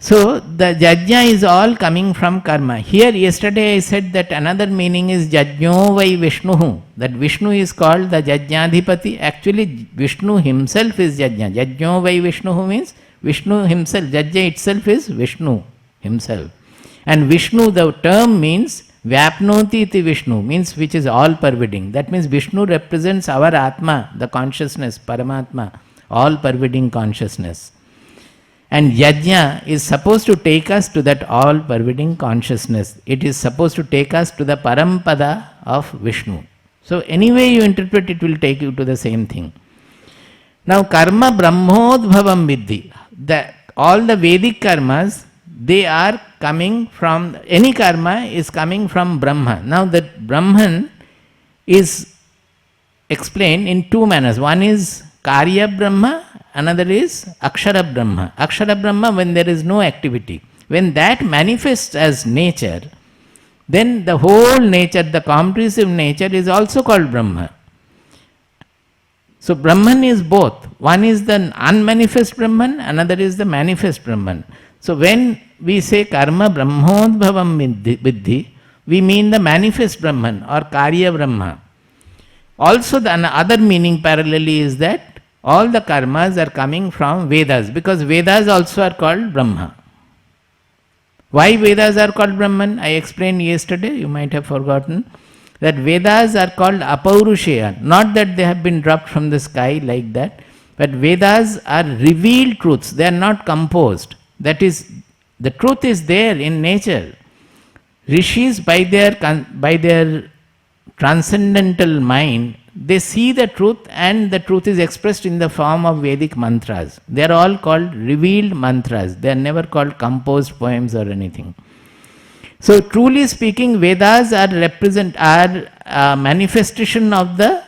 So the jajna is all coming from karma. Here yesterday I said that another meaning is jajno vai Vishnuhu. That Vishnu is called the Jajnadhipati. Actually Vishnu himself is jajna. Jajno vai Vishnuhu means Vishnu himself. Jajna itself is Vishnu himself. And Vishnu, the term means Vyapnoti iti Vishnu, means which is all pervading. That means Vishnu represents our Atma, the consciousness, Paramatma, all pervading consciousness. And yajna is supposed to take us to that all pervading consciousness. It is supposed to take us to the Parampada of Vishnu. So anyway you interpret, it will take you to the same thing. Now karma brahmodbhavam viddhi. All the Vedic karmas, they are coming from, any karma is coming from Brahma. Now that Brahman is explained in two manners. One is Karya Brahma, another is Akshara Brahma. Akshara Brahma, when there is no activity. When that manifests as nature, then the whole nature, the comprehensive nature is also called Brahma. So Brahman is both. One is the unmanifest Brahman, another is the manifest Brahman. So when we say karma brahmodbhavam viddhi, we mean the manifest Brahman or Karya Brahma. Also the other meaning parallelly is that all the karmas are coming from Vedas, because Vedas also are called Brahma. Why Vedas are called Brahman? I explained yesterday, you might have forgotten, that Vedas are called Apaurushaya. Not that they have been dropped from the sky like that, but Vedas are revealed truths, they are not composed. That is, the truth is there in nature. Rishis by their transcendental mind, they see the truth, and the truth is expressed in the form of Vedic mantras. They are all called revealed mantras. They are never called composed poems or anything. So truly speaking, Vedas are a manifestation of the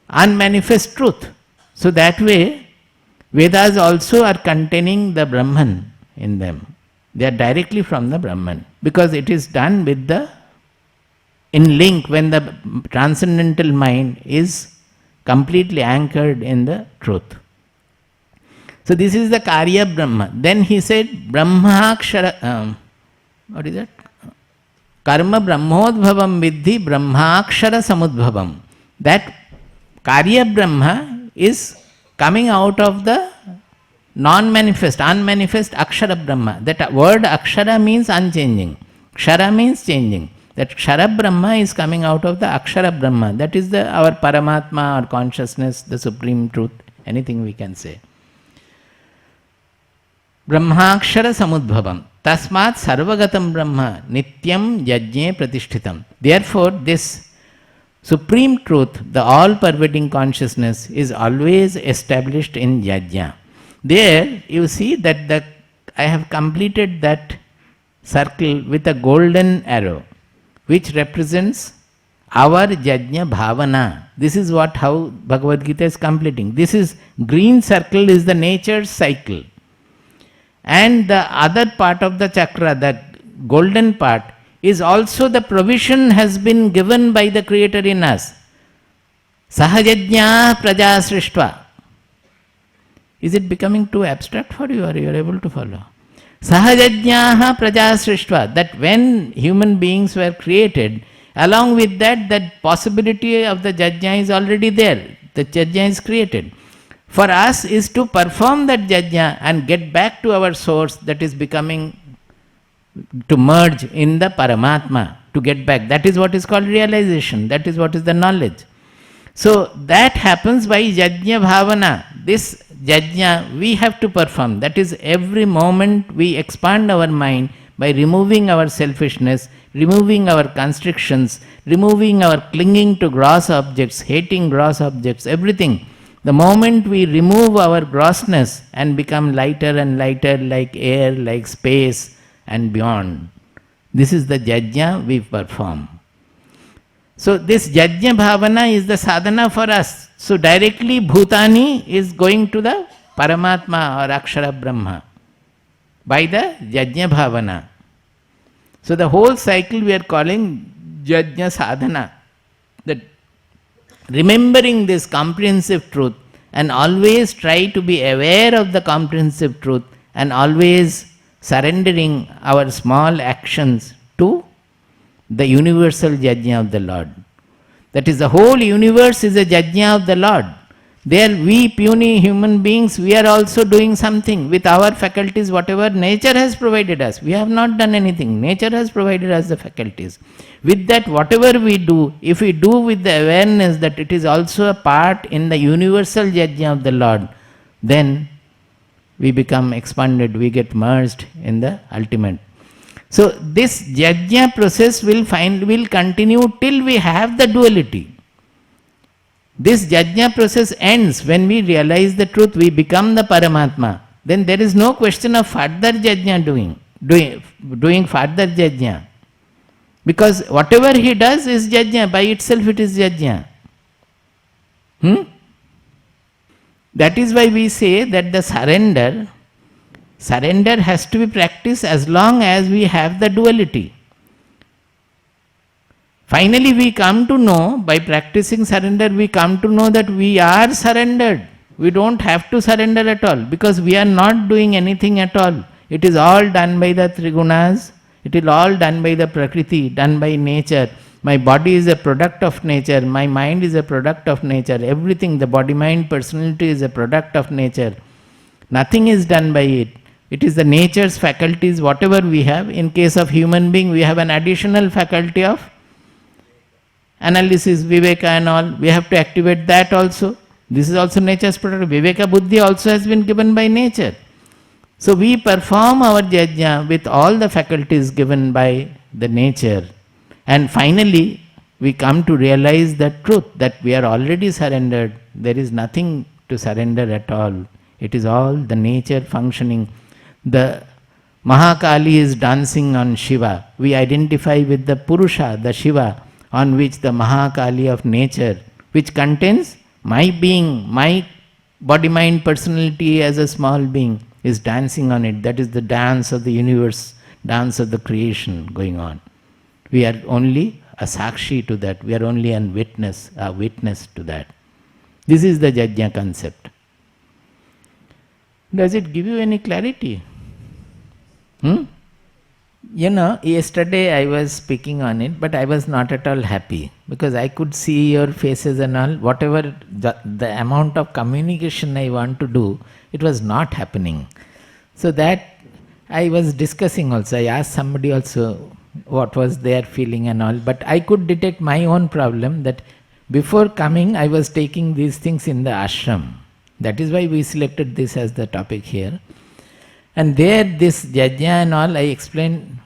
unmanifest truth. So that way, Vedas also are containing the Brahman in them. They are directly from the Brahman, because it is done with the in link when the transcendental mind is completely anchored in the truth. So this is the Karya Brahma. Then he said Brahmakshara, what is that? Karma Brahmodbhavam viddhi Brahmakshara samudbhavam. That Karya Brahma is coming out of the non-manifest, unmanifest Akshara Brahma. That word Akshara means unchanging. Kshara means changing. That Kshara Brahma is coming out of the Akshara Brahma. That is our Paramatma or consciousness, the supreme truth, anything we can say. Brahmakshara samudbhavam. Tasmat sarvagatam Brahma nityam yajne pratishthitam. Therefore, this supreme truth, the all-pervading consciousness, is always established in yajna. There you see that I have completed that circle with a golden arrow, which represents our yajna bhavana. This is how Bhagavad Gita is completing. This is green circle is the nature's cycle. And the other part of the chakra, that golden part, is also the provision has been given by the Creator in us. Sahajajna praja srishtva. Is it becoming too abstract for you, or you are able to follow? Sahajajnaha praja srishtva. That when human beings were created, along with that possibility of the jajna is already there. The jajna is created. For us is to perform that jajna and get back to our source, that is becoming, to merge in the Paramatma, to get back. That is what is called realization. That is what is the knowledge. So that happens by yajna bhavana. This jajna we have to perform. That is, every moment we expand our mind by removing our selfishness, removing our constrictions, removing our clinging to gross objects, hating gross objects, everything. The moment we remove our grossness and become lighter and lighter, like air, like space and beyond, this is the jajna we perform. So this jajna bhavana is the sadhana for us. So directly Bhutani is going to the Paramatma or Akshara Brahma by the jajna bhavana. So the whole cycle we are calling jajna sadhana. That remembering this comprehensive truth and always try to be aware of the comprehensive truth and always surrendering our small actions to the universal Yajna of the Lord. That is, the whole universe is a Yajna of the Lord. There we puny human beings, we are also doing something with our faculties, whatever nature has provided us. We have not done anything. Nature has provided us the faculties. With that, whatever we do, if we do with the awareness that it is also a part in the universal Yajna of the Lord, then we become expanded, we get merged in the ultimate. So this Yajna process will continue till we have the duality. This Yajna process ends when we realize the truth, we become the Paramatma. Then there is no question of further Yajna doing further Yajna. Because whatever he does is Yajna, by itself it is Yajna. That is why we say that the surrender has to be practiced as long as we have the duality. Finally, we come to know, by practicing surrender, we come to know that we are surrendered. We don't have to surrender at all, because we are not doing anything at all. It is all done by the Trigunas, it is all done by the Prakriti, done by nature. My body is a product of nature, my mind is a product of nature, everything, the body, mind, personality is a product of nature. Nothing is done by it. It is the nature's faculties, whatever we have. In case of human being, we have an additional faculty of analysis, viveka and all. We have to activate that also. This is also nature's product. Viveka buddhi also has been given by nature. So we perform our yajna with all the faculties given by the nature. And finally, we come to realize the truth that we are already surrendered. There is nothing to surrender at all. It is all the nature functioning. The Mahakali is dancing on Shiva. We identify with the Purusha, the Shiva, on which the Mahakali of nature, which contains my being, my body, mind, personality as a small being, is dancing on it. That is the dance of the universe, dance of the creation going on. We are only a sakshi to that. We are only a witness to that. This is the Yajna concept. Does it give you any clarity? You know, yesterday I was speaking on it, but I was not at all happy, because I could see your faces and all. Whatever the amount of communication I want to do, it was not happening. So that I was discussing also. I asked somebody also what was their feeling and all, but I could detect my own problem, that before coming I was taking these things in the ashram. That is why we selected this as the topic here. And there this yajna and all I explained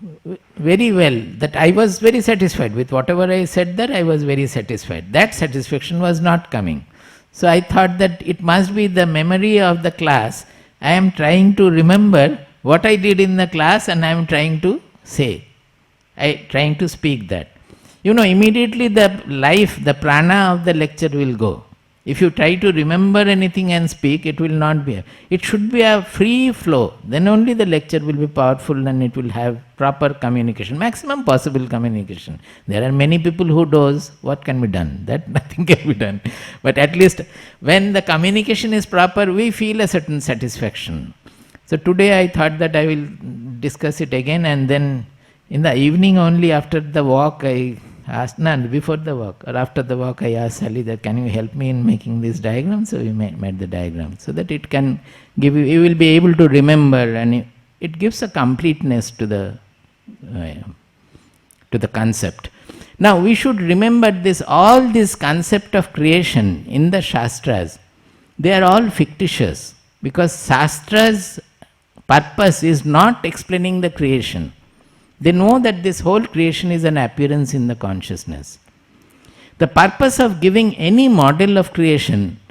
very well, that I was very satisfied with whatever I said there. I was very satisfied. That satisfaction was not coming. So I thought that it must be the memory of the class. I am trying to remember what I did in the class, and I am trying to say, trying to speak that. You know, immediately the life, the prana of the lecture will go. If you try to remember anything and speak, it will not be. It should be a free flow. Then only the lecture will be powerful and it will have proper communication, maximum possible communication. There are many people who doze. What can be done? That nothing can be done. But at least when the communication is proper, we feel a certain satisfaction. So today I thought that I will discuss it again, and then in the evening only after the walk I asked, before the walk or after the walk, I asked Sally that can you help me in making this diagram? So we made the diagram so that it can give you will be able to remember, and it gives a completeness to the concept. Now we should remember this, all this concept of creation in the Shastras, they are all fictitious, because Shastra's purpose is not explaining the creation. They know that this whole creation is an appearance in the consciousness. The purpose of giving any model of creation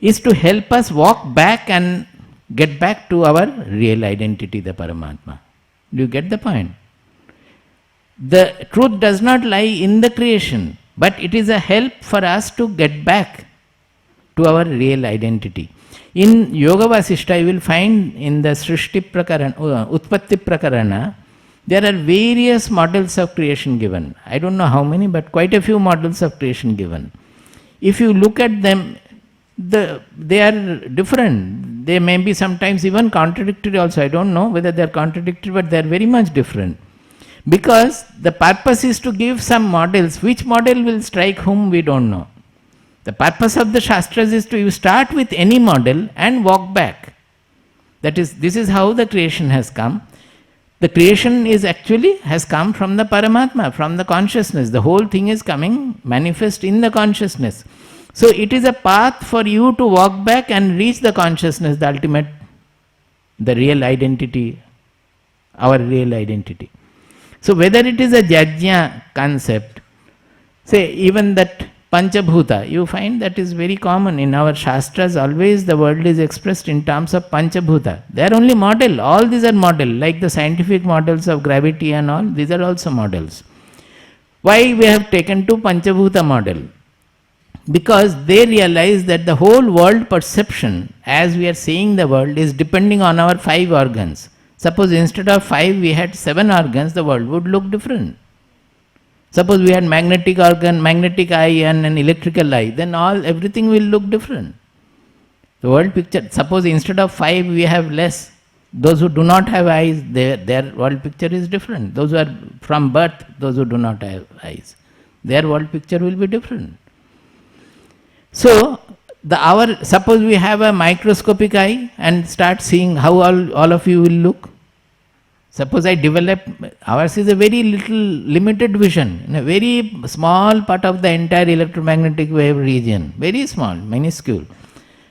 is to help us walk back and get back to our real identity, the Paramatma. Do you get the point? The truth does not lie in the creation, but it is a help for us to get back to our real identity. In Yoga Vasishta, you will find in the Srishti Prakarana, Utpatti Prakarana, there are various models of creation given. I don't know how many, but quite a few models of creation given. If you look at them, they are different. they may be sometimes even contradictory also. I don't know whether they are contradictory, but they are very much different. Because the purpose is to give some models. Which model will strike whom, we don't know. The purpose of the Shastras is to you start with any model and walk back. That is, this is how the creation has come. The creation is actually has come from the Paramatma, from the consciousness. The whole thing is coming manifest in the consciousness. So it is a path for you to walk back and reach the consciousness, the ultimate, the real identity, our real identity. So whether it is a Jajna concept, say even that Panchabhuta, you find that is very common in our Shastras. Always the world is expressed in terms of Panchabhuta. They are only model, all these are model, like the scientific models of gravity and all, these are also models. Why we have taken to Panchabhuta model? Because they realize that the whole world perception, as we are seeing the world, is depending on our 5 organs. Suppose instead of 5 we had 7 organs, the world would look different. Suppose we had magnetic organ, magnetic eye and an electrical eye, then everything will look different. The world picture, suppose instead of 5 we have less. Those who do not have eyes, their world picture is different. Those who are from birth, those who do not have eyes, their world picture will be different. So, suppose we have a microscopic eye and start seeing how all of you will look. Suppose I develop, ours is a very little limited vision, in a very small part of the entire electromagnetic wave region, very small, minuscule.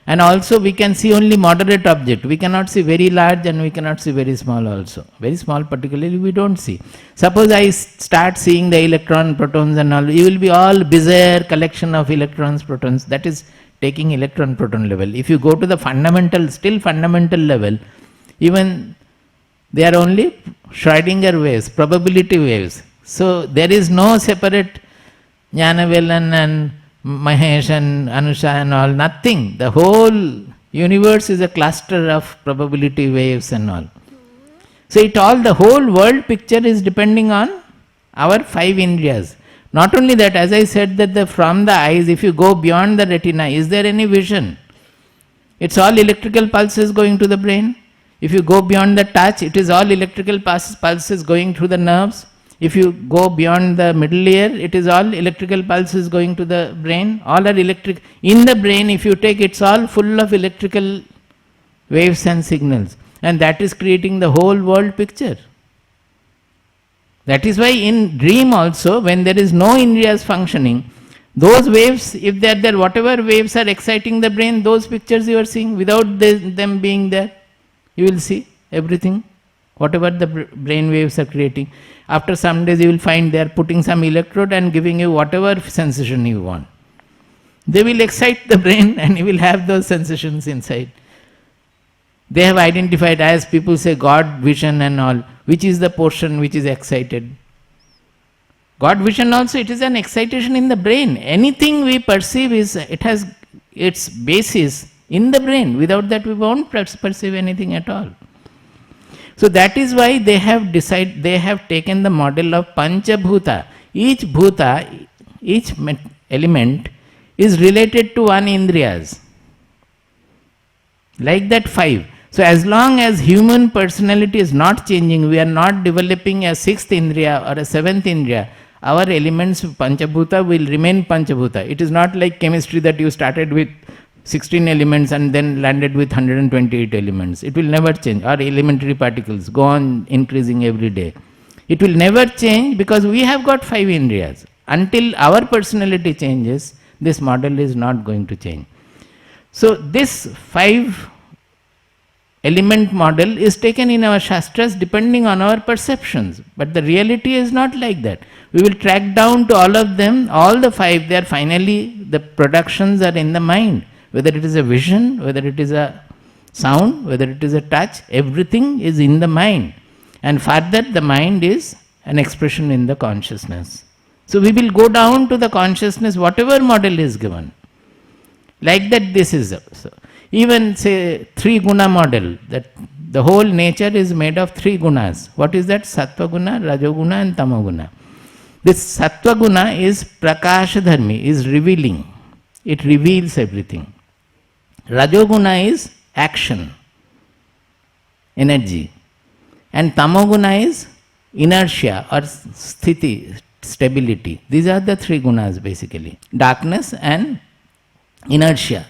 And also we can see only moderate object, we cannot see very large and we cannot see very small also. Very small particularly we don't see. Suppose I start seeing the electron, protons and all, you will be all bizarre collection of electrons, protons, that is taking electron proton level. If you go to the still fundamental level, even they are only Schrödinger waves, probability waves. So there is no separate Jnanavelan and Mahesh and Anusha and all, nothing. The whole universe is a cluster of probability waves and all. So the whole world picture is depending on our 5 indriyas. Not only that, as I said that from the eyes, if you go beyond the retina, is there any vision? It's all electrical pulses going to the brain. If you go beyond the touch, it is all electrical pulses going through the nerves. If you go beyond the middle ear, it is all electrical pulses going to the brain. All are electric. In the brain, if you take, it's all full of electrical waves and signals. And that is creating the whole world picture. That is why in dream also, when there is no indriyas functioning, those waves, if they are there, whatever waves are exciting the brain, those pictures you are seeing, without them being there, you will see everything, whatever the brain waves are creating. After some days you will find they are putting some electrode and giving you whatever sensation you want. They will excite the brain and you will have those sensations inside. They have identified, as people say, God vision and all, which is the portion which is excited. God vision also, it is an excitation in the brain. Anything we perceive it has its basis in the brain. Without that we won't perceive anything at all. So that is why they have taken the model of Panchabhuta. Each bhuta, each element is related to one indriyas. Like that 5. So as long as human personality is not changing, we are not developing a 6th indriya or a 7th indriya, our elements of Panchabhuta will remain Panchabhuta. It is not like chemistry that you started with 16 elements and then landed with 128 elements. It will never change. Or elementary particles go on increasing every day. It will never change because we have got 5 indriyas. Until our personality changes, this model is not going to change. So this 5 element model is taken in our Shastras depending on our perceptions. But the reality is not like that. We will track down to all of them, all the 5, they are finally, the productions are in the mind. Whether it is a vision, whether it is a sound, whether it is a touch, everything is in the mind. And further, the mind is an expression in the consciousness. So we will go down to the consciousness, whatever model is given. Like that this is. So even say 3 guna model, that the whole nature is made of 3 gunas. What is that? Sattva guna, Rajoguna and Tamoguna. This Sattva guna is Prakasha Dharmi, is revealing. It reveals everything. Rajoguna is action, energy. And tamoguna is inertia or sthiti, stability. These are the three gunas basically, darkness and inertia.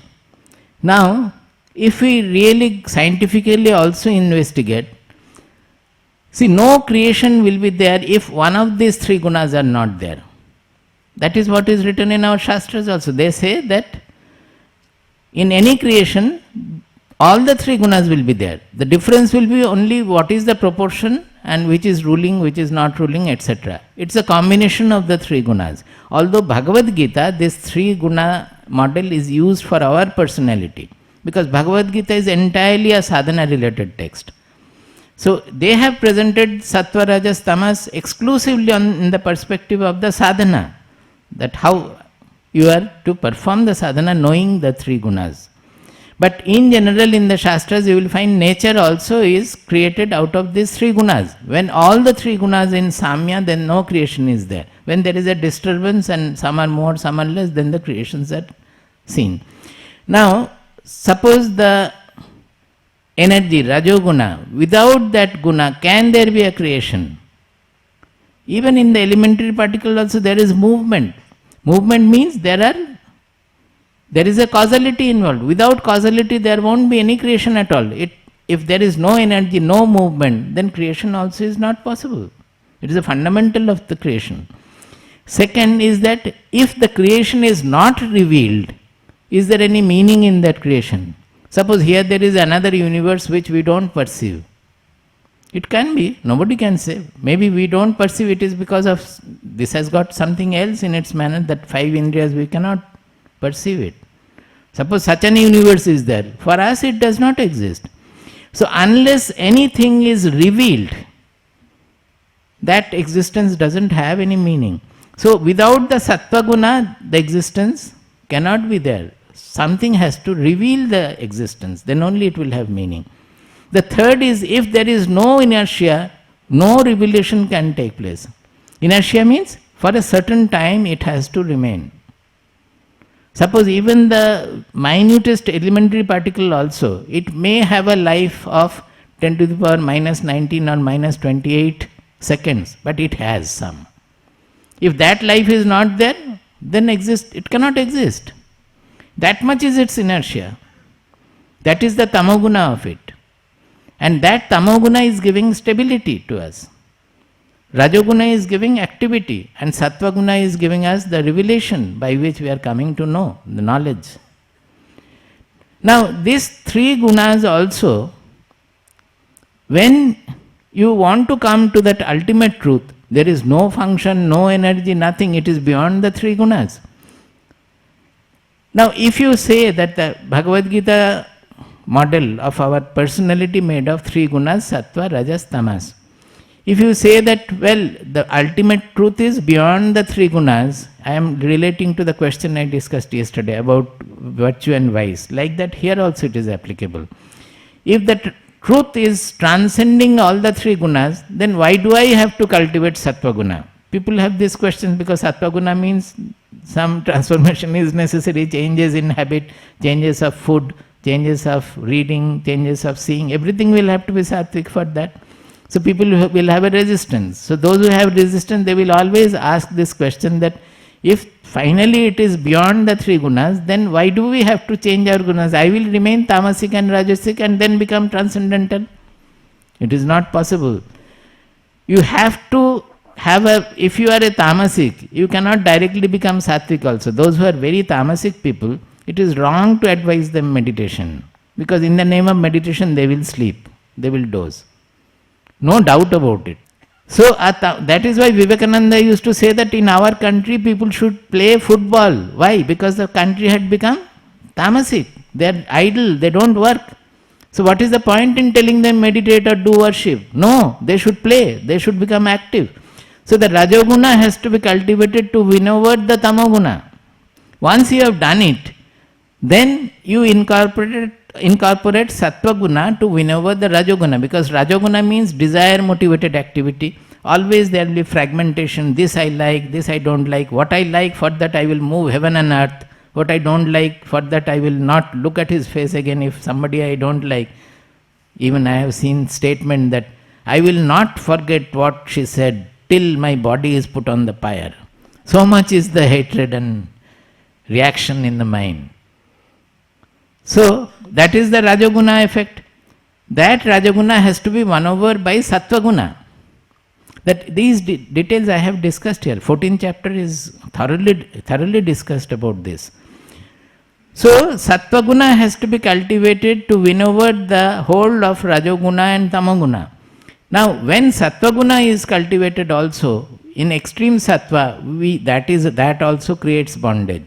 Now, if we really scientifically also investigate, see, no creation will be there if one of these three gunas are not there. That is what is written in our Shastras also. They say that in any creation, all the three gunas will be there. The difference will be only what is the proportion and which is ruling, which is not ruling, etc. It's a combination of the three gunas. Although Bhagavad Gita, this three guna model is used for our personality, because Bhagavad Gita is entirely a sadhana related text. So they have presented sattva, rajas, tamas exclusively in the perspective of the sadhana, that how you are to perform the sadhana knowing the three gunas. But in general in the Shastras you will find nature also is created out of these three gunas. When all the three gunas in samya, then no creation is there. When there is a disturbance and some are more, some are less, then the creations are seen. Now, suppose the energy, rajoguna, without that guna, can there be a creation? Even in the elementary particle also there is movement. Movement means there is a causality involved. Without causality there won't be any creation at all. If there is no energy, no movement, then creation also is not possible. It is a fundamental of the creation. Second is that if the creation is not revealed, is there any meaning in that creation? Suppose here there is another universe which we don't perceive. It can be, nobody can say. Maybe we don't perceive it is because of this has got something else in its manner, that five indriyas we cannot perceive it. Suppose such an universe is there. For us it does not exist. So unless anything is revealed, that existence doesn't have any meaning. So without the sattva guna, the existence cannot be there. Something has to reveal the existence, then only it will have meaning. The third is, if there is no inertia, no revelation can take place. Inertia means for a certain time it has to remain. Suppose even the minutest elementary particle also, it may have a life of 10 to the power minus 19 or minus 28 seconds, but it has some. If that life is not there, then it cannot exist. That much is its inertia. That is the tamoguna of it. And that tamoguna is giving stability to us. Rajoguna is giving activity, and Sattvaguna is giving us the revelation by which we are coming to know, the knowledge. Now, these three gunas also, when you want to come to that ultimate truth, there is no function, no energy, nothing, it is beyond the three gunas. Now, if you say that the Bhagavad Gita model of our personality made of three gunas, sattva, rajas, tamas. If you say that, well, the ultimate truth is beyond the three gunas, I am relating to the question I discussed yesterday about virtue and vice. Like that, here also it is applicable. If the truth is transcending all the three gunas, then why do I have to cultivate sattva guna? People have this question because sattva guna means some transformation is necessary, changes in habit, changes of food, changes of reading, changes of seeing, everything will have to be sattvic for that. So people will have a resistance. So those who have resistance, they will always ask this question that if finally it is beyond the three gunas, then why do we have to change our gunas? I will remain tamasic and rajasic and then become transcendental. It is not possible. You have to have if you are a tamasic, you cannot directly become sattvic also. Those who are very tamasic people, it is wrong to advise them meditation, because in the name of meditation they will sleep, they will doze. No doubt about it. So that is why Vivekananda used to say that in our country people should play football. Why? Because the country had become tamasic. They are idle, they don't work. So what is the point in telling them meditate or do worship? No, they should play, they should become active. So the Rajoguna has to be cultivated to win over the Tamoguna. Once you have done it, then you incorporate Sattva Guna to win over the Rajoguna, because Rajoguna means desire motivated activity. Always there will be fragmentation, this I like, this I don't like, what I like, for that I will move heaven and earth, what I don't like, for that I will not look at his face again. If somebody I don't like, even I have seen statement that I will not forget what she said till my body is put on the pyre. So much is the hatred and reaction in the mind. So that is the Rajoguna effect. That Rajoguna has to be won over by Sattvaguna. That these details I have discussed here. 14th chapter is thoroughly discussed about this. So Sattvaguna has to be cultivated to win over the whole of Rajoguna and Tamoguna. Now when Sattvaguna is cultivated also, in extreme Sattva, that also creates bondage.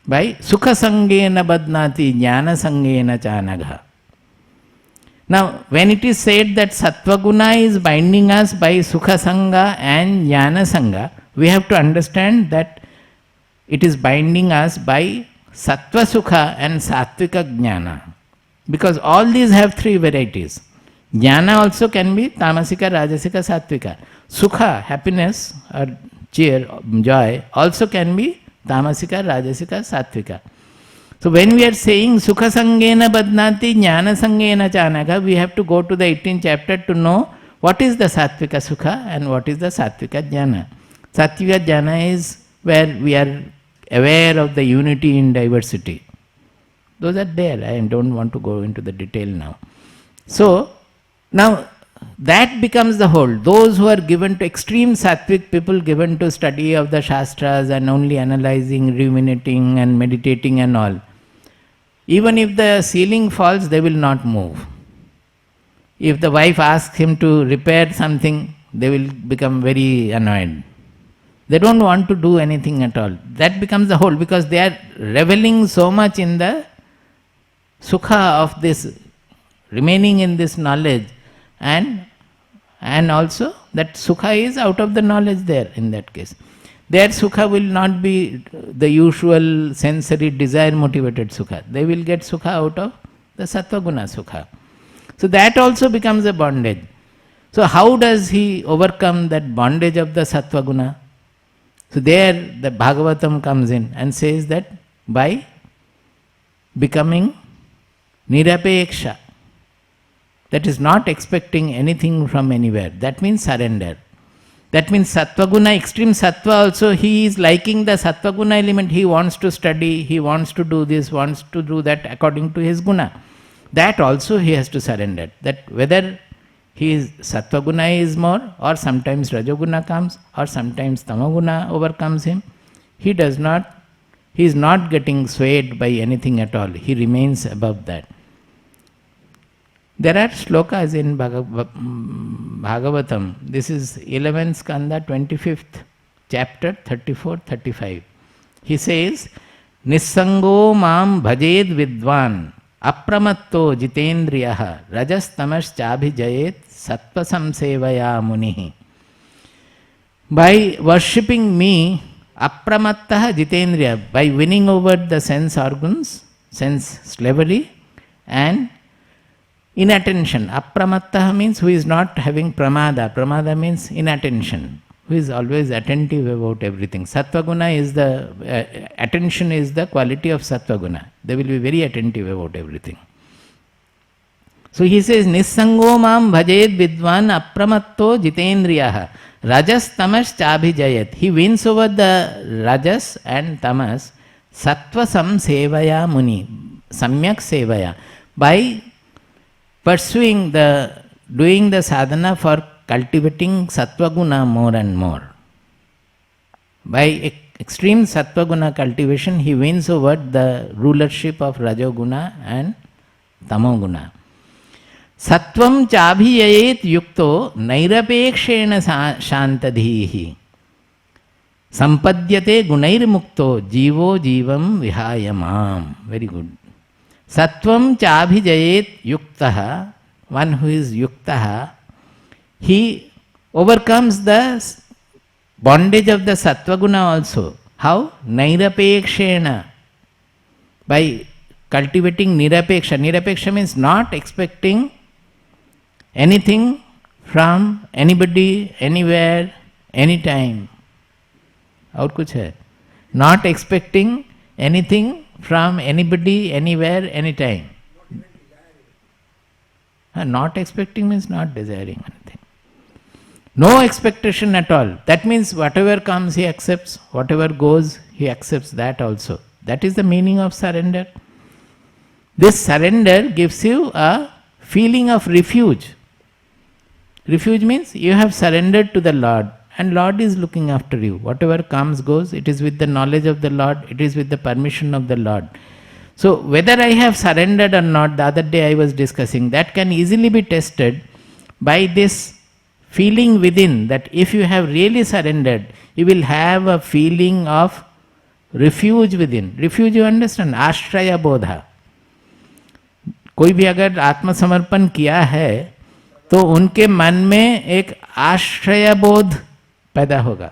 By Sukha Sangena Badnati Jnana Sangena Chanagha. Now, when it is said that Sattvaguna is binding us by Sukha Sangha and Jnana Sangha, we have to understand that it is binding us by Sattva Sukha and Sattvika Jnana. Because all these have three varieties. Jnana also can be Tamasika, Rajasika, Sattvika. Sukha, happiness or cheer, joy, also can be Tamasika, Rajasika, Sattvika. So when we are saying Sukha Sangena Badnati Jnana Sangena Chanaka, we have to go to the 18th chapter to know what is the Sattvika Sukha and what is the Sattvika Jnana. Sattvika Jnana is where we are aware of the unity in diversity. Those are there. I don't want to go into the detail now. So now that becomes the whole. Those who are given to extreme Sattvik people, given to study of the Shastras and only analyzing, ruminating and meditating and all, even if the ceiling falls, they will not move. If the wife asks him to repair something, they will become very annoyed. They don't want to do anything at all. That becomes the whole, because they are reveling so much in the sukha of this, remaining in this knowledge, and also that sukha is out of the knowledge there in that case. Their sukha will not be the usual sensory desire motivated sukha. They will get sukha out of the Sattvaguna sukha. So that also becomes a bondage. So how does he overcome that bondage of the Sattvaguna? So there the Bhagavatam comes in and says that by becoming Nirapeksha, that is not expecting anything from anywhere. That means surrender. That means Sattvaguna, extreme Sattva also, he is liking the Sattvaguna element. He wants to study, he wants to do this, wants to do that according to his guna. That also he has to surrender. That whether he is Sattvaguna is more, or sometimes Rajoguna comes, or sometimes Tamoguna overcomes him, he is not getting swayed by anything at all. He remains above that. There are shlokas in Bhagavatam. This is 11th skanda, 25th chapter, 34-35. He says, Nissango mam bhajed vidvan, apramatto jitendriyaha, rajas tamas chabhijayet, sattva samsevaya munihi. By worshipping me, apramattaha jitendriya, by winning over the sense organs, sense slavery, and inattention. Apramattaha means who is not having pramada. Pramada means inattention, who is always attentive about everything. Sattvaguna is the, attention is the quality of Sattvaguna. They will be very attentive about everything. So he says, Nissango mam bhajed vidvan apramatto jitendriyaha, rajas tamas chabhijayat. He wins over the rajas and tamas, sattva samsevaya muni, samyak sevaya, by pursuing doing the sadhana for cultivating Sattvaguna more and more. By extreme Sattvaguna cultivation, he wins over the rulership of Rajoguna and Tamoguna. Sattvam chabhiyayet yukto nairapekshena shantadhihi. Sampadyate gunairmukto jivo jivam vihayamam. Very good. Sattvam chabhijayet yuktaha, one who is yuktaha, he overcomes the bondage of the Sattvaguna also. How? Nairapekshena. By cultivating nirapeksha. Nirapeksha means not expecting anything from anybody, anywhere, anytime. और कुछ है? not expecting anything from anybody, anywhere, anytime. Not expecting means not desiring anything. No expectation at all. That means whatever comes he accepts, whatever goes he accepts that also. That is the meaning of surrender. This surrender gives you a feeling of refuge. Refuge means you have surrendered to the Lord and Lord is looking after you. Whatever comes goes, it is with the knowledge of the Lord, it is with the permission of the Lord. So whether I have surrendered or not, the other day I was discussing, that can easily be tested by this feeling within, that if you have really surrendered, you will have a feeling of refuge within. Refuge, you understand? Ashraya bodha. कोई भी अगर आत्मसमर्पण किया है तो उनके मन में एक आश्रय बोध पैदा होगा.